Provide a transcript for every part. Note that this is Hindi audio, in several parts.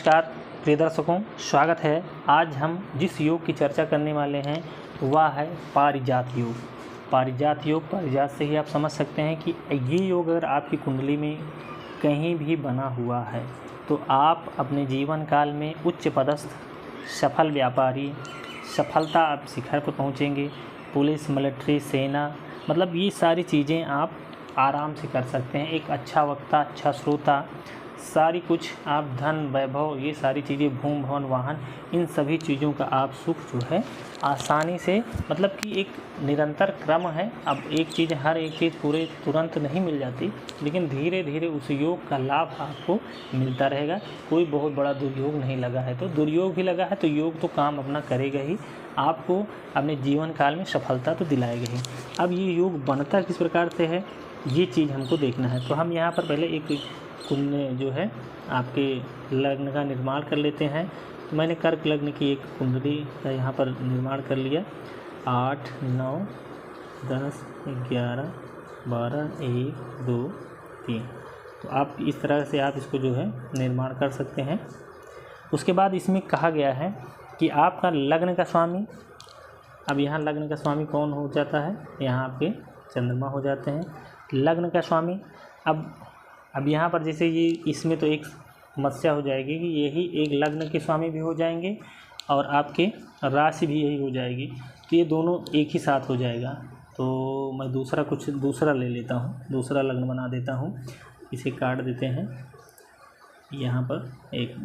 नमस्कार प्रिय दर्शकों, स्वागत है। आज हम जिस योग की चर्चा करने वाले हैं वह है पारिजात योग। पारिजात से ही आप समझ सकते हैं कि ये योग अगर आपकी कुंडली में कहीं भी बना हुआ है तो आप अपने जीवन काल में उच्च पदस्थ सफल व्यापारी, सफलता आप शिखर पर पहुँचेंगे। पुलिस, मिलिट्री, सेना, मतलब ये सारी चीज़ें आप आराम से कर सकते हैं। एक अच्छा वक्ता, अच्छा श्रोता, सारी कुछ आप धन, वैभव, ये सारी चीज़ें, भूमि, भवन, वाहन, इन सभी चीज़ों का आप सुख जो है आसानी से, मतलब कि एक निरंतर क्रम है। अब हर एक चीज़ पूरे तुरंत नहीं मिल जाती, लेकिन धीरे धीरे उस योग का लाभ आपको मिलता रहेगा। कोई बहुत बड़ा दुर्योग नहीं लगा है तो दुर्योग भी लगा है तो योग तो काम अपना करेगा ही, आपको अपने जीवन काल में सफलता तो दिलाएगा ही। अब ये योग बनता किस प्रकार से है, ये चीज़ हमको देखना है। तो हम यहाँ पर पहले एक कुंडली जो है आपके लग्न का निर्माण कर लेते हैं। तो मैंने कर्क लग्न की एक कुंडली का यहाँ पर निर्माण कर लिया। 8, 9, 10, 11, 12, 1, 2, 3। तो आप इस तरह से आप इसको जो है निर्माण कर सकते हैं। उसके बाद इसमें कहा गया है कि आपका लग्न का स्वामी, अब यहाँ लग्न का स्वामी कौन हो जाता है, यहाँ आपके चंद्रमा हो जाते हैं लग्न का स्वामी। अब यहाँ पर जैसे ये इसमें तो एक समस्या हो जाएगी कि यही एक लग्न के स्वामी भी हो जाएंगे और आपके राशि भी यही हो जाएगी, तो ये दोनों एक ही साथ हो जाएगा। तो मैं दूसरा ले लेता हूँ, दूसरा लग्न बना देता हूँ। इसे काट देते हैं यहाँ पर। एक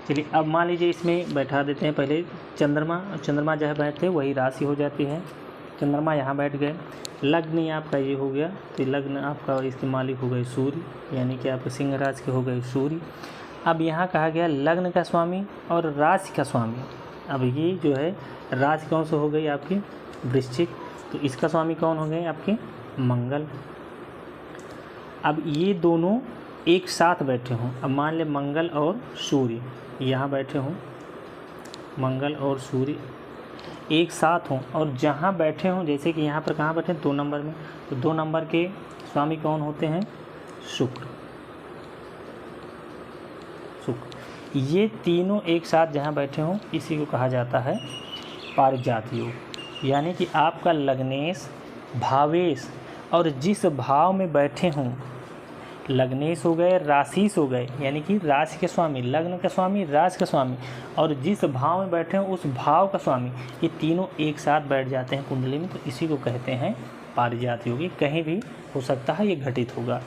चलिए, अब मान लीजिए इसमें बैठा देते हैं पहले चंद्रमा जहाँ बैठते वही राशि हो जाती है। चंद्रमा यहाँ बैठ गए, लग्न आपका ये हो गया, तो लग्न आपका इसके मालिक हो गए सूर्य, यानी कि आपके सिंह राशि के हो गए सूर्य। अब यहाँ कहा गया लग्न का स्वामी और राशि का स्वामी। अब ये जो है राशि कौन से हो गई आपकी वृश्चिक, तो इसका स्वामी कौन हो गए आपके मंगल। अब ये दोनों एक साथ बैठे हों, अब मान ले मंगल और सूर्य यहाँ बैठे हों, मंगल और सूर्य एक साथ हों और जहाँ बैठे हों, जैसे कि यहाँ पर कहाँ बैठे 2 नंबर में, तो 2 नंबर के स्वामी कौन होते हैं शुक्र। ये तीनों एक साथ जहाँ बैठे हों इसी को कहा जाता है पारिजात योग। यानी कि आपका लग्नेश, भावेश और जिस भाव में बैठे हों, लग्नेश हो गए, राशिश हो गए, यानी कि राशि के स्वामी, लग्न का स्वामी, राशि का स्वामी, और जिस भाव में बैठे हैं उस भाव का स्वामी, ये तीनों एक साथ बैठ जाते हैं कुंडली में, तो इसी को कहते हैं पारिजात योग। कहीं भी हो सकता है, ये घटित होगा,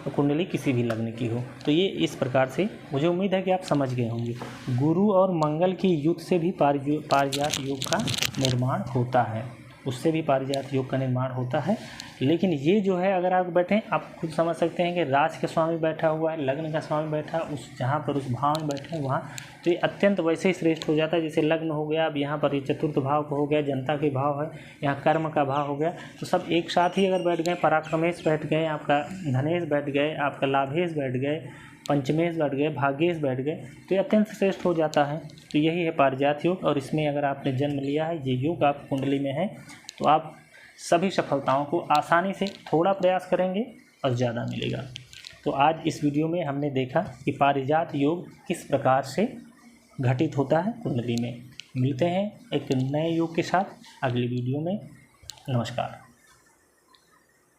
कुंडली किसी भी लग्न की हो। तो ये इस प्रकार से, मुझे उम्मीद है कि आप समझ गए होंगे। गुरु और मंगल की युद्ध से भी पारिजात योग का निर्माण होता है, उससे भी पारिजात योग का निर्माण होता है। लेकिन ये जो है, अगर आप बैठें, आप खुद समझ सकते हैं कि राशि का स्वामी बैठा हुआ है, लग्न का स्वामी बैठा, उस जहाँ पर उस भाव में बैठे हैं वहाँ, तो ये अत्यंत वैसे ही श्रेष्ठ हो जाता है जैसे लग्न हो गया। अब यहाँ पर ये चतुर्थ भाव का हो गया, जनता के भाव है, यहाँ कर्म का भाव हो गया, तो सब एक साथ ही अगर बैठ गए, पराक्रमेश बैठ गए, आपका धनेश बैठ गए, आपका लाभेश बैठ गए, पंचमेश बैठ गए, भाग्येश बैठ गए, तो ये अत्यंत श्रेष्ठ हो जाता है। तो यही है पारिजात योग। और इसमें अगर आपने जन्म लिया है, ये योग आप कुंडली में है, तो आप सभी सफलताओं को आसानी से, थोड़ा प्रयास करेंगे और ज़्यादा मिलेगा। तो आज इस वीडियो में हमने देखा कि पारिजात योग किस प्रकार से घटित होता है कुंडली में। मिलते हैं एक नए योग के साथ अगली वीडियो में। नमस्कार।